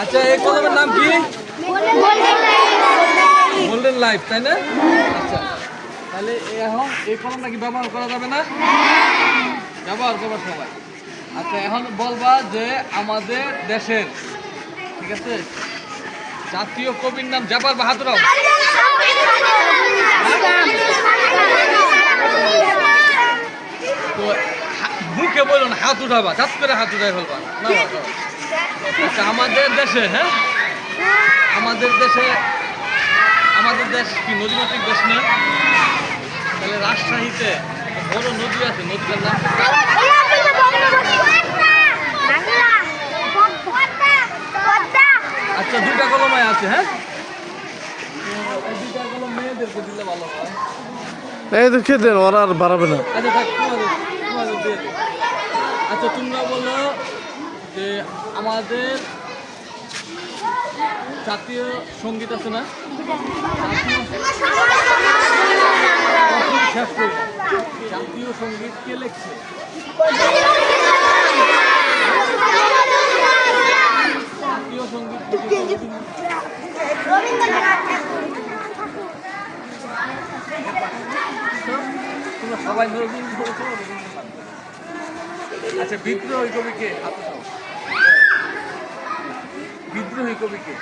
আচ্ছা এই কলমের নাম কি? গোল্ডেন লাইফ, তাই না? আচ্ছা তাহলে এখন এই কলমটা কি ব্যবহার করা যাবে না? ব্যবহার করবে সবাই। আচ্ছা এখন বলবা যে আমাদের দেশের, ঠিক আছে, জাতীয় কবির নাম জব্বার বাহাদুর রাও। তো মুখে বলুন, হাত উঠাবা, চাপ করে হাত উঠাই ফেলবা না। আচ্ছা আমাদের দেশে, হ্যাঁ আমাদের দেশে, আমাদের দেশ কি নদীমাতৃক দেশ না? তাহলে রাজশাহীতে বড় নদী আছে, নদীটার নাম? আচ্ছা দুটা কলমায় আছে, হ্যাঁ দুটা কলম মেয়েদেরকে দিলে ভালো হয়। এদেরকে দেন, ওরা আর বাড়াবে না। আচ্ছা থাক, তোমাদের দিয়ে দিই। আচ্ছা তোমরা বলো যে আমাদের জাতীয় সঙ্গীত আছে না? শেষ করি। জাতীয় সঙ্গীত কে লিখছে? জাতীয় সঙ্গীত তোমরা সবাই রবীন্দ্রনাথ। আচ্ছা বিদ্রোহী কবি কে? বিদ্রোহী কবি কে?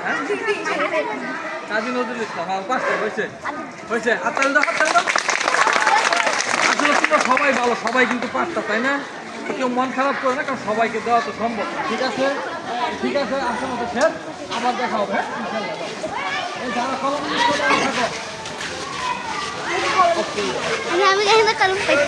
হ্যাঁ কাজী নজরুল ইসলাম। পাঁচটা হয়েছে, হয়েছে। হাততালি দাও, হাততালি দাও। আসলে তোমরা সবাই ভালো, সবাই কিন্তু পাঁচটা, তাই না? কেউ মন খারাপ করে না, কারণ সবাইকে দেওয়া তো সম্ভব। ঠিক আছে, ঠিক আছে, আসার মতো শেষ, আবার দেখা হবে। এই যারা কলম থাকো। আমি এখানে কলম পাইছি।